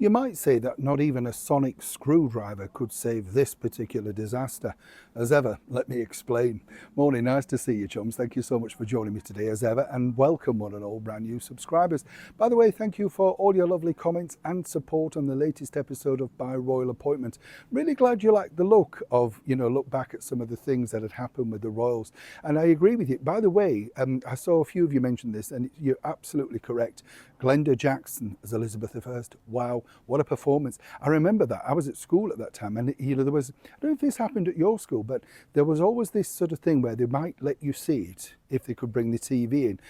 You might say that not even a sonic screwdriver could save this particular disaster. As ever, let me explain. Morning, nice to see you, chums. Thank you so much for joining me today, as ever, and welcome one and all brand new subscribers. By the way, thank you for all your lovely comments and support on the latest episode of By Royal Appointment. Really glad you liked the look back at some of the things that had happened with the royals. And I agree with you. By the way, I saw a few of you mention this, and you're absolutely correct. Glenda Jackson as Elizabeth I. Wow, what a performance. I remember that. I was at school at that time, and there was, I don't know if this happened at your school, but there was always this sort of thing where they might let you see it if they could bring the TV in.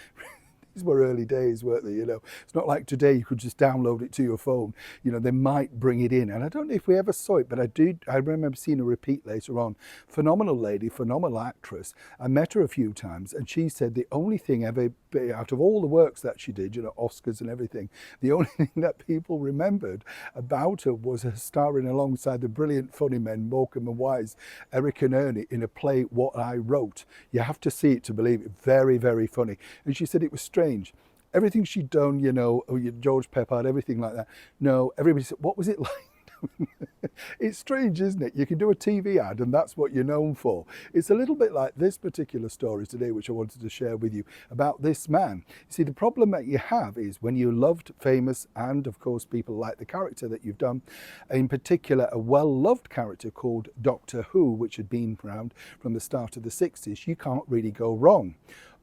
These were early days, weren't they? It's not like today you could just download it to your phone. They might bring it in. And I don't know if we ever saw it, but I remember seeing a repeat later on. Phenomenal lady, phenomenal actress. I met her a few times, and she said the only thing ever, out of all the works that she did, Oscars and everything, the only thing that people remembered about her was her starring alongside the brilliant funny men, Morecambe and Wise, Eric and Ernie, in a play, What I Wrote. You have to see it to believe it. Very, very funny. And she said it was strange. Everything she'd done, George Peppard, everything like that. No, everybody said, what was it like? It's strange, isn't it? You can do a TV ad and that's what you're known for. It's a little bit like this particular story today, which I wanted to share with you about this man. You see, the problem that you have is when you're loved, famous, and of course people like the character that you've done, in particular a well-loved character called Doctor Who, which had been around from the start of the 60s, you can't really go wrong.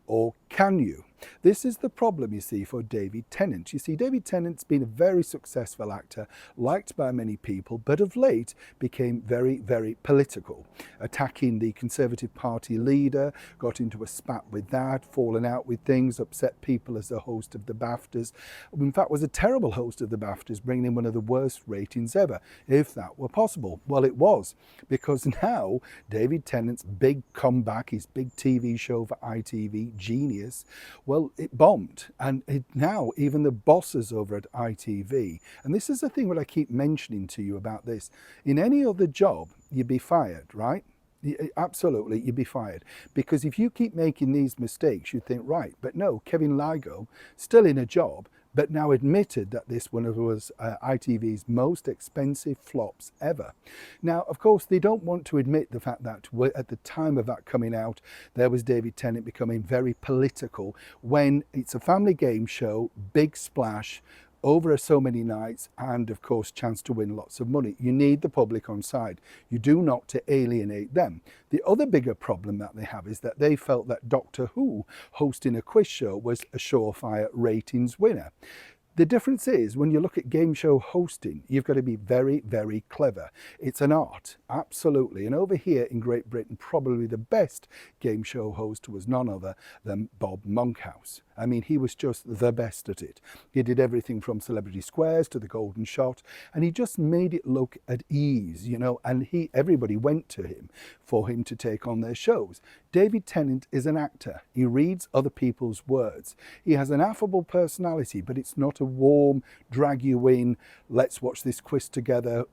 Or can you? This is the problem, you see, for David Tennant. You see, David Tennant's been a very successful actor, liked by many people, but of late became very, very political, attacking the Conservative Party leader, got into a spat with that, fallen out with things, upset people as a host of the BAFTAs. In fact, was a terrible host of the BAFTAs, bringing in one of the worst ratings ever, if that were possible. Well, it was, because now David Tennant's big comeback, his big TV show for ITV, Genius, well, it bombed, and now even the bosses over at ITV, and this is the thing that I keep mentioning to you about this, in any other job, you'd be fired, right? Absolutely, you'd be fired. Because if you keep making these mistakes, you'd think, right, but no, Kevin Lygo, still in a job, but now admitted that this one was ITV's most expensive flops ever. Now, of course, they don't want to admit the fact that at the time of that coming out, there was David Tennant becoming very political when it's a family game show, big splash, over so many nights, and of course chance to win lots of money. You need the public on side. You do not to alienate them. The other bigger problem that they have is that they felt that Doctor Who hosting a quiz show was a surefire ratings winner. The difference is when you look at game show hosting, you've got to be very, very clever. It's an art, absolutely. And over here in Great Britain, probably the best game show host was none other than Bob Monkhouse. I mean, he was just the best at it. He did everything from Celebrity Squares to The Golden Shot, and he just made it look at ease, and everybody went to him for him to take on their shows. David Tennant is an actor. He reads other people's words. He has an affable personality, but it's not a warm, drag you in, let's watch this quiz together,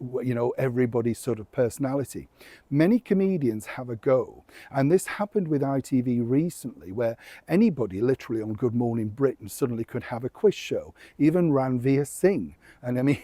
everybody's sort of personality. Many comedians have a go, and this happened with ITV recently, where anybody literally on Good Morning Britain suddenly could have a quiz show, even Ranveer Singh. And I mean,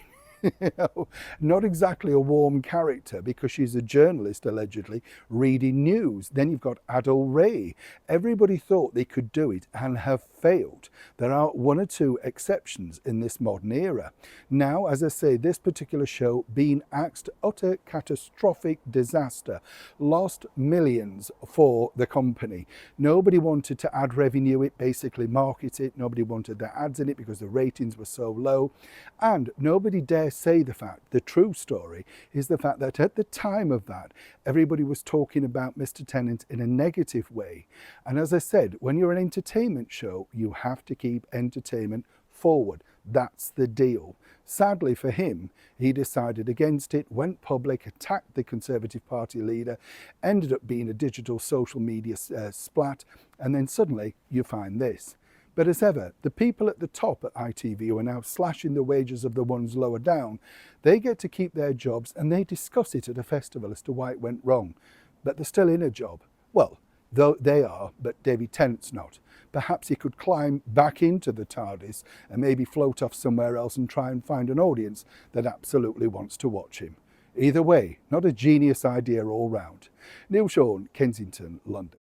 not exactly a warm character because she's a journalist allegedly reading news. Then you've got Adol Ray. Everybody thought they could do it and have failed. There are one or two exceptions in this modern era. Now, as I say, this particular show being axed, utter catastrophic disaster, lost millions for the company. Nobody wanted to add revenue it, basically market it. Nobody wanted their ads in it because the ratings were so low, and nobody dares say the true story is the fact that at the time of that, everybody was talking about Mr. Tennant in a negative way. And as I said, when you're an entertainment show, you have to keep entertainment forward. That's the deal. Sadly for him, he decided against it, went public, attacked the Conservative Party leader, ended up being a digital social media splat, and then suddenly you find this. But as ever, the people at the top at ITV who are now slashing the wages of the ones lower down, they get to keep their jobs and they discuss it at a festival as to why it went wrong. But they're still in a job. Well, Though they are, but David Tennant's not. Perhaps he could climb back into the TARDIS and maybe float off somewhere else and try and find an audience that absolutely wants to watch him. Either way, not a genius idea all round. Neil Sean, Kensington, London.